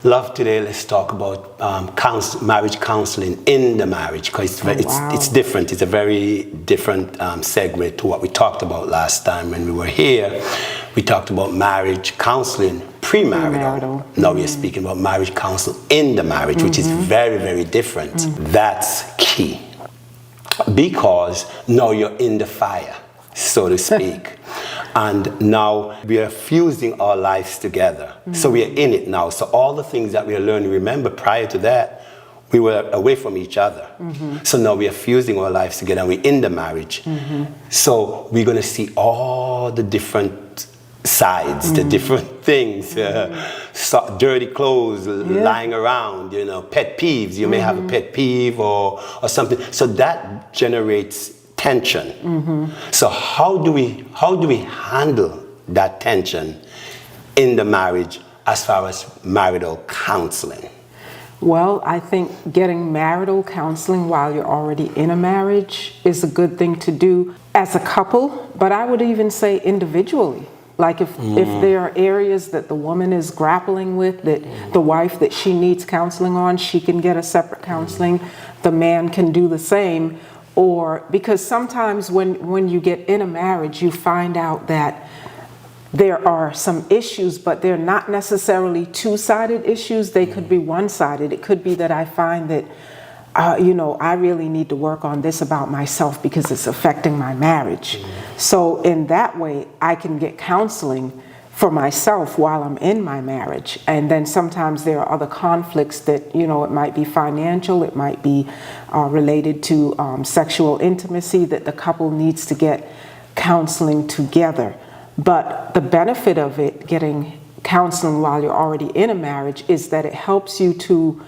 Love, today let's talk about marriage counseling in the marriage, because it's different. It's a very different segue to what we talked about last time when we were here. We talked about marriage counseling premarital. Now we are speaking about marriage counsel in the marriage, which is very, very different. That's key, because now you're in the fire, so to speak. And now we are fusing our lives together. So we are in it now. So all the things that we are learning, remember prior to that, we were away from each other. So now we are fusing our lives together and we're in the marriage. So we're going to see all the different sides, the different things, dirty clothes lying around, you know, pet peeves. You may have a pet peeve or something. So that generates tension. So how do we handle that tension in the marriage as far as marital counseling? Well, I think getting marital counseling while you're already in a marriage is a good thing to do as a couple, but I would even say individually. Like if there are areas that the woman is grappling with, that the wife that she needs counseling on, she can get a separate counseling. The man can do the same. Or because sometimes when you get in a marriage, you find out that there are some issues, but they're not necessarily two-sided issues. They could be one-sided. It could be that I find that, I really need to work on this about myself because it's affecting my marriage. So in that way, I can get counseling for myself while I'm in my marriage. And then sometimes there are other conflicts that, it might be financial, it might be related to sexual intimacy, that the couple needs to get counseling together. But the benefit of it, getting counseling while you're already in a marriage, is that it helps you to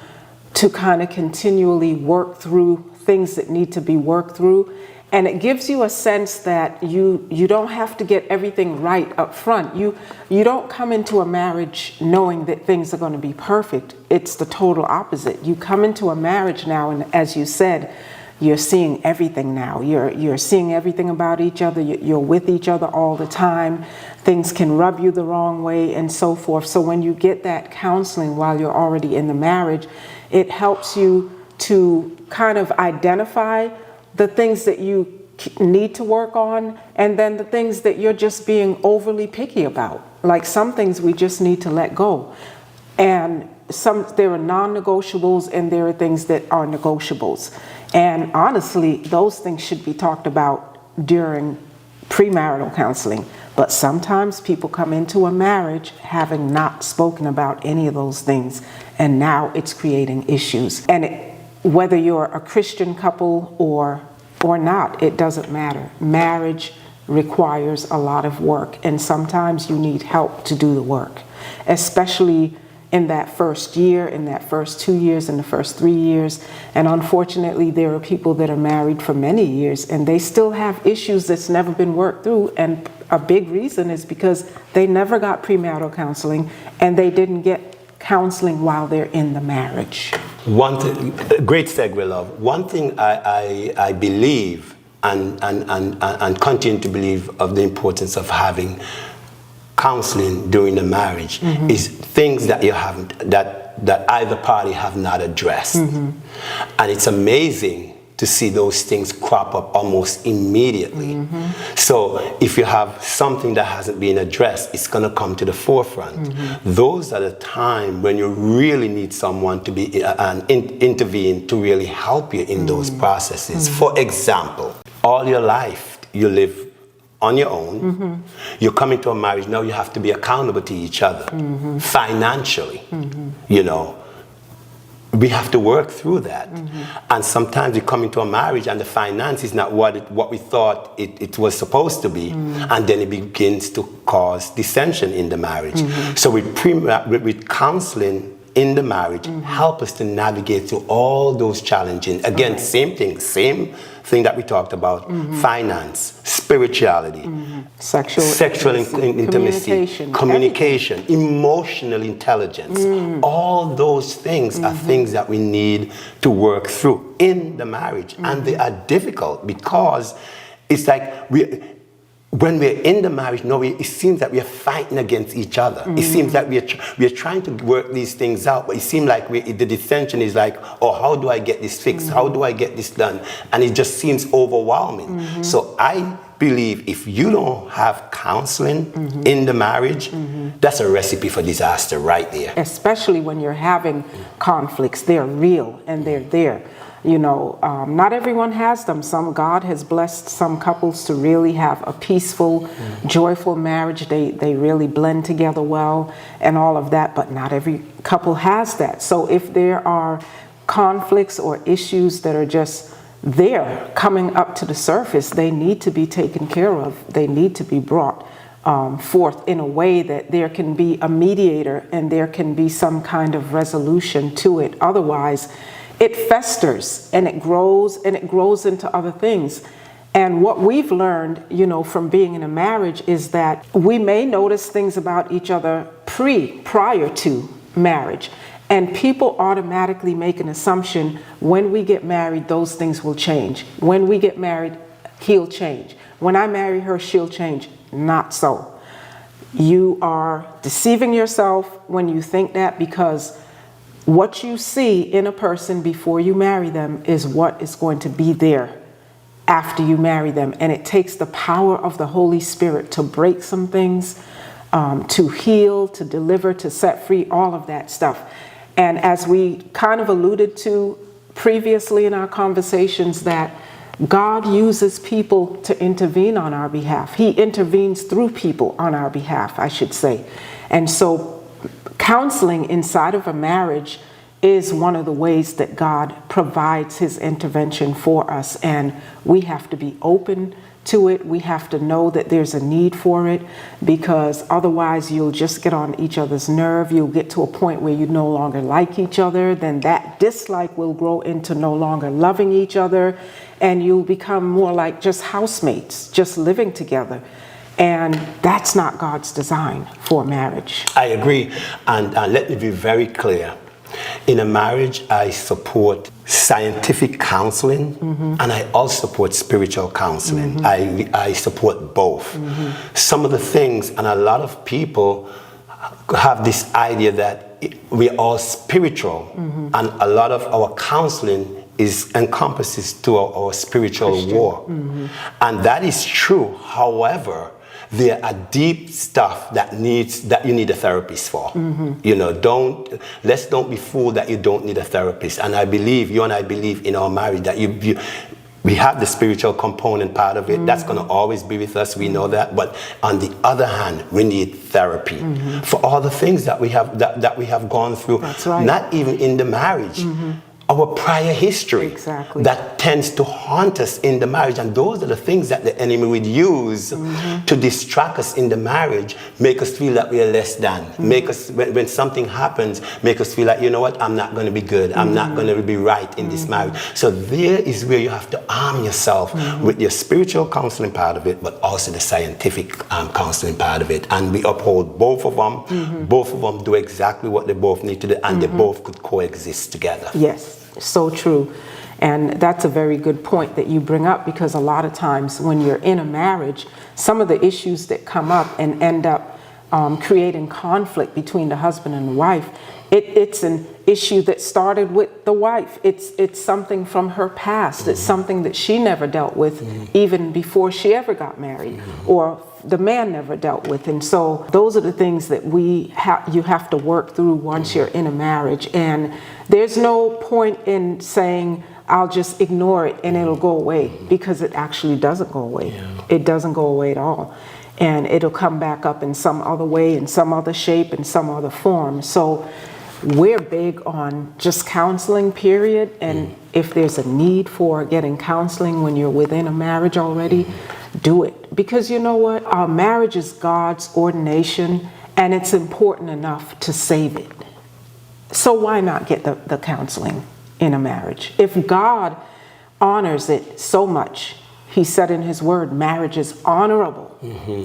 kind of continually work through things that need to be worked through. And it gives you a sense that you don't have to get everything right up front. You don't come into a marriage knowing that things are going to be perfect. It's the total opposite. You come into a marriage now, and as you said, you're seeing everything now. You're seeing everything about each other. You're with each other all the time. Things can rub you the wrong way and so forth. So when you get that counseling while you're already in the marriage, it helps you to kind of identify the things that you need to work on, and then the things that you're just being overly picky about. Like some things we just need to let go. And there are non-negotiables and there are things that are negotiables. And honestly, those things should be talked about during premarital counseling. But sometimes people come into a marriage having not spoken about any of those things, and now it's creating issues. And whether you're a Christian couple or not, it doesn't matter. Marriage requires a lot of work, and sometimes you need help to do the work, especially in that first year, in that first 2 years, in the first 3 years. And unfortunately, there are people that are married for many years and they still have issues that's never been worked through. And a big reason is because they never got premarital counseling and they didn't get counseling while they're in the marriage. One thing, great segue, love. One thing I believe and continue to believe of the importance of having counseling during the marriage is things that you haven't, that either party have not addressed. And it's amazing to see those things crop up almost immediately. So if you have something that hasn't been addressed, it's going to come to the forefront. Those are the time when you really need someone to be intervene to really help you in those processes. For example, all your life you live on your own. You're coming to a marriage, now you have to be accountable to each other financially. We have to work through that. And sometimes you come into a marriage and the finance is not what we thought it was supposed to be. And then it begins to cause dissension in the marriage. So with counseling in the marriage, help us to navigate through all those challenges. Again, same thing that we talked about, finance, spirituality, sexual intimacy, communication, emotional intelligence. All those things are things that we need to work through in the marriage. And they are difficult because it's like when we're in the marriage, no, it seems that we're fighting against each other. It seems that we're trying to work these things out, but it seems like the dissension is like, oh, how do I get this fixed? How do I get this done? And it just seems overwhelming. So I believe if you don't have counseling in the marriage, that's a recipe for disaster right there. Especially when you're having conflicts, they're real and they're there. You know, not everyone has them. God has blessed some couples to really have a peaceful, joyful marriage. They really blend together well and all of that, but not every couple has that. So if there are conflicts or issues that are just there coming up to the surface, they need to be taken care of. They need to be brought forth in a way that there can be a mediator and there can be some kind of resolution to it. Otherwise, it festers and it grows into other things. And what we've learned, you know, from being in a marriage is that we may notice things about each other prior to marriage. And people automatically make an assumption when we get married, those things will change. When we get married, he'll change. When I marry her, she'll change. Not so. You are deceiving yourself when you think that, because what you see in a person before you marry them is what is going to be there after you marry them. And it takes the power of the Holy Spirit to break some things, to heal, to deliver, to set free, all of that stuff. And as we kind of alluded to previously in our conversations, that God uses people to intervene on our behalf. He intervenes through people on our behalf, I should say. And so counseling inside of a marriage is one of the ways that God provides his intervention for us. And we have to be open to it. We have to know that there's a need for it, because otherwise you'll just get on each other's nerve. You'll get to a point where you no longer like each other. Then that dislike will grow into no longer loving each other. And you'll become more like just housemates, just living together. And that's not God's design for marriage. I agree. And let me be very clear. In a marriage, I support scientific counseling, and I also support spiritual counseling. I support both. Some of the things, and a lot of people have this idea that we're all spiritual, and a lot of our counseling encompasses to our spiritual Christian. war. And that is true. However, there are deep stuff that you need a therapist for. You know, let's don't be fooled that you don't need a therapist. And I believe, you and I believe in our marriage that we have the spiritual component part of it. That's going to always be with us. We know that. But on the other hand, we need therapy for all the things that we have gone through. That's right. Not even in the marriage. Our prior history that tends to haunt us in the marriage, and those are the things that the enemy would use to distract us in the marriage, make us feel that we are less than, make us, when something happens, make us feel like, you know what, I'm not going to be good, I'm not going to be right in this marriage. So there is where you have to arm yourself with your spiritual counseling part of it, but also the scientific counseling part of it, and we uphold both of them. Both of them do exactly what they both need to do, and they both could coexist together. Yes. So true. And that's a very good point that you bring up, because a lot of times when you're in a marriage, some of the issues that come up and end up creating conflict between the husband and the wife, it's an issue that started with the wife. It's something from her past. It's something that she never dealt with even before she ever got married, or the man never dealt with. And so those are the things that you have to work through once you're in a marriage. And there's no point in saying, I'll just ignore it and it'll go away, because it actually doesn't go away. It doesn't go away at all. And it'll come back up in some other way, in some other shape, in some other form. So we're big on just counseling, period. And if there's a need for getting counseling when you're within a marriage already, do it. Because you know what? Our marriage is God's ordination, and it's important enough to save it. So why not get the counseling in a marriage? If God honors it so much, he said in his word, marriage is honorable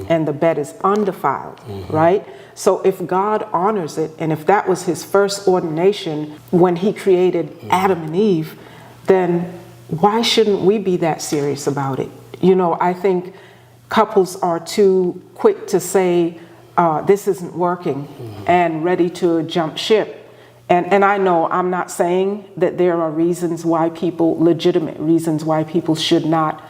and the bed is undefiled, right? So if God honors it, and if that was his first ordination when he created Adam and Eve, then why shouldn't we be that serious about it? You know, I think couples are too quick to say, this isn't working, and ready to jump ship. And I know I'm not saying that there are reasons why people, legitimate reasons why people should not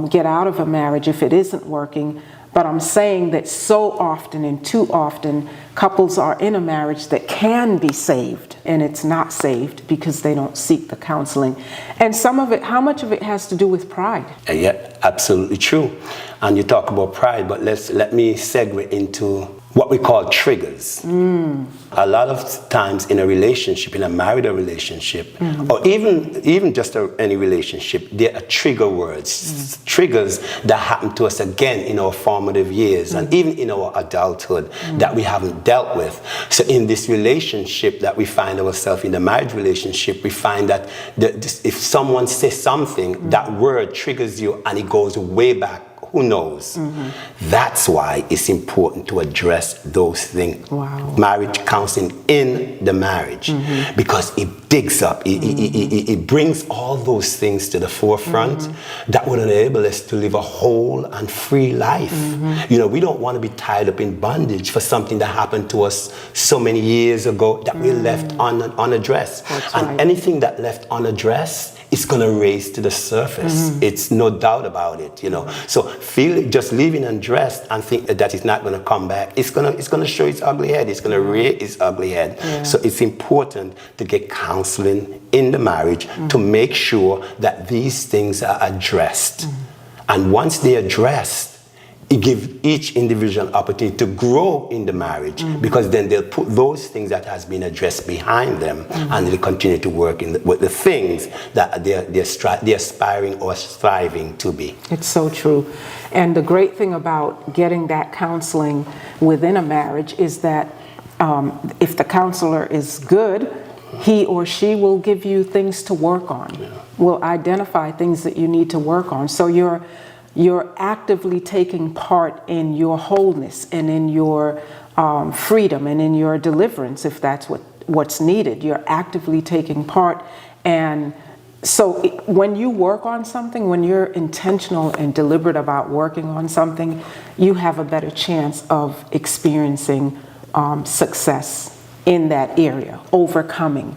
get out of a marriage if it isn't working. But I'm saying that so often and too often, couples are in a marriage that can be saved, and it's not saved because they don't seek the counseling. And some of it, how much of it has to do with pride? Yeah, absolutely true. And you talk about pride, but let me segue into what we call triggers. A lot of times in a relationship, in a marital relationship, or even just any relationship, there are trigger words, triggers that happen to us again in our formative years and even in our adulthood that we haven't dealt with. So in this relationship that we find ourselves in, the marriage relationship, we find that if someone says something, that word triggers you and it goes way back. Who knows? That's why it's important to address those things. Wow. Marriage counseling in the marriage, because it digs up, it brings all those things to the forefront that would enable us to live a whole and free life. You know, we don't want to be tied up in bondage for something that happened to us so many years ago that we left unaddressed. That's and right. anything that left unaddressed, it's going to raise to the surface. It's no doubt about it, you know. So just leaving undressed and think that it's not going to come back, it's going to show its ugly head. It's going to rear its ugly head. Yeah. So it's important to get counseling in the marriage to make sure that these things are addressed. And once they're addressed, it gives each individual an opportunity to grow in the marriage, because then they'll put those things that has been addressed behind them, and they'll continue to work with the things that they're aspiring or striving to be. It's so true. And the great thing about getting that counseling within a marriage is that if the counselor is good, he or she will give you things to work on, will identify things that you need to work on. So you're actively taking part in your wholeness and in your freedom and in your deliverance, if that's what's needed. You're actively taking part. And so when you work on something, when you're intentional and deliberate about working on something, you have a better chance of experiencing success in that area, overcoming.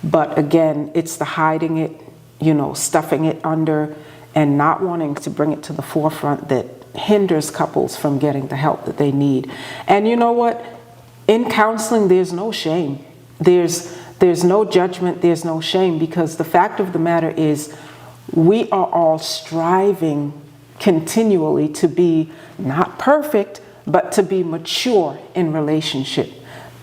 But again, it's the hiding it, you know, stuffing it under, and not wanting to bring it to the forefront that hinders couples from getting the help that they need. And you know what? In counseling, there's no shame. There's no judgment, there's no shame, because the fact of the matter is we are all striving continually to be not perfect, but to be mature in relationship,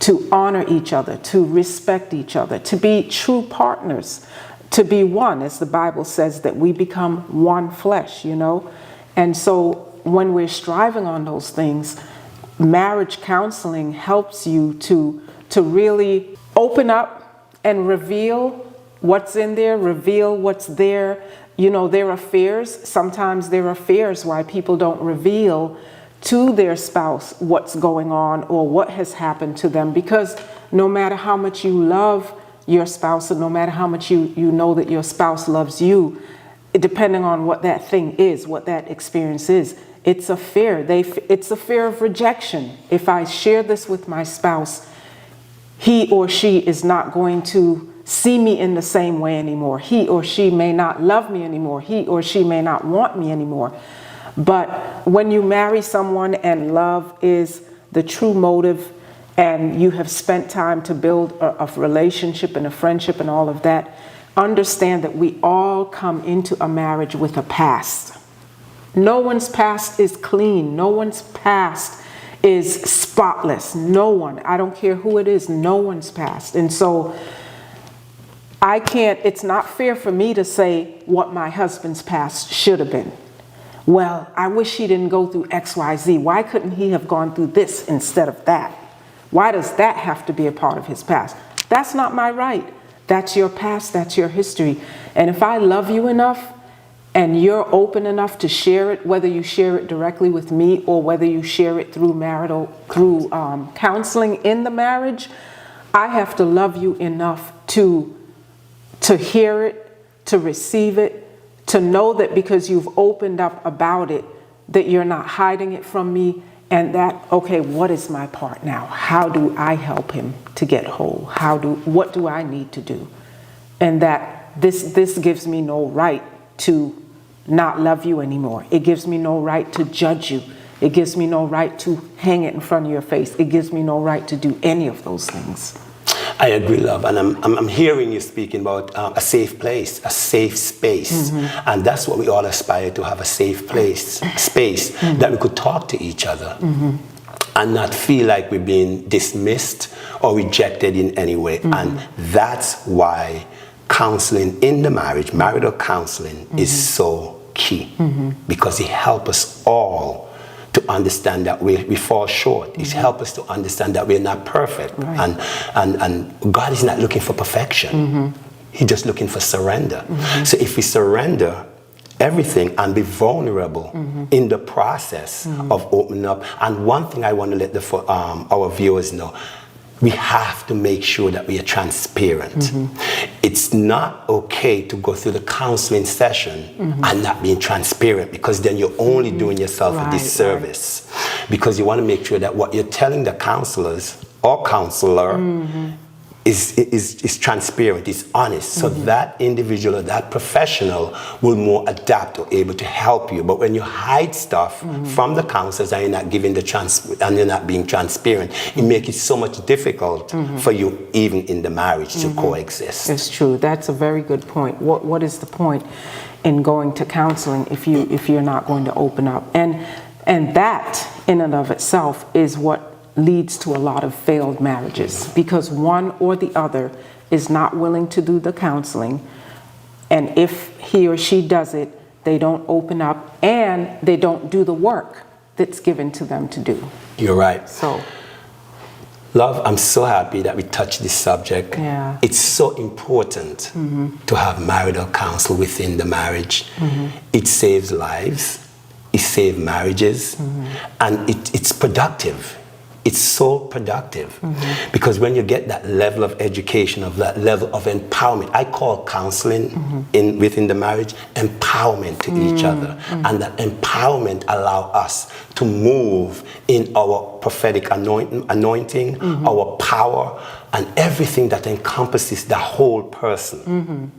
to honor each other, to respect each other, to be true partners, to be one, as the Bible says, that we become one flesh, you know. And so when we're striving on those things, marriage counseling helps you to really open up and reveal what's in there, reveal what's there. You know, there are fears. Sometimes there are fears why people don't reveal to their spouse what's going on or what has happened to them, because no matter how much you love your spouse, and no matter how much you know that your spouse loves you, depending on what that thing is, what that experience is, it's a fear. It's a fear of rejection. If I share this with my spouse, he or she is not going to see me in the same way anymore. He or she may not love me anymore. He or she may not want me anymore. But when you marry someone and love is the true motive, and you have spent time to build a relationship and a friendship and all of that, understand that we all come into a marriage with a past. No one's past is clean. No one's past is spotless. No one. I don't care who it is. No one's past. And so it's not fair for me to say what my husband's past should have been. Well, I wish he didn't go through X, Y, Z. Why couldn't he have gone through this instead of that? Why does that have to be a part of his past? That's not my right. That's your past. That's your history. And if I love you enough and you're open enough to share it, whether you share it directly with me or whether you share it through counseling in the marriage, I have to love you enough to hear it, to receive it, to know that because you've opened up about it, that you're not hiding it from me, and that, okay, what is my part now? How do I help him to get whole? What do I need to do? And that this gives me no right to not love you anymore. It gives me no right to judge you. It gives me no right to hang it in front of your face. It gives me no right to do any of those things. I agree, love, and I'm hearing you speaking about a safe place, a safe space, and that's what we all aspire to, have a safe space that we could talk to each other and not feel like we're being dismissed or rejected in any way. And that's why counseling in the marriage, marital counseling, is so key, because it helps us all to understand that we fall short. It helps us to understand that we're not perfect. Right. And God is not looking for perfection. He's just looking for surrender. So if we surrender everything and be vulnerable in the process of opening up, and one thing I want to let our viewers know, we have to make sure that we are transparent. It's not okay to go through the counseling session and not being transparent, because then you're only doing yourself a disservice. Because you want to make sure that what you're telling the counselors or counselor is transparent, is honest, so that individual or that professional will more adapt or able to help you. But when you hide stuff from the counselors and you're not giving and you're not being transparent, it makes it so much difficult for you even in the marriage to coexist. It's true. That's a very good point. What is the point in going to counseling if you're not going to open up? And that in and of itself is what leads to a lot of failed marriages, because one or the other is not willing to do the counseling, and if he or she does it, they don't open up and they don't do the work that's given to them to do. You're right. So, love, I'm so happy that we touched this subject. Yeah. It's so important to have marital counsel within the marriage. It saves lives, it saves marriages, and it's productive. It's so productive, because when you get that level of education, of that level of empowerment, I call counseling within the marriage empowerment to each other, and that empowerment allow us to move in our prophetic anointing, our power, and everything that encompasses the whole person.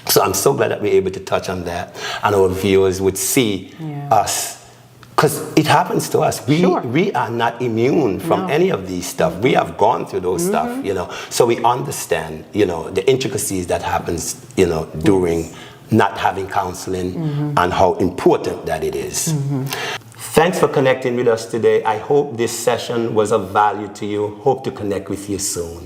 So I'm so glad that we're able to touch on that, and our viewers would see us. Because it happens to us. We are not immune from any of these stuff. We have gone through those stuff, So we understand, the intricacies that happens, during not having counseling and how important that it is. Thanks for connecting with us today. I hope this session was of value to you. Hope to connect with you soon.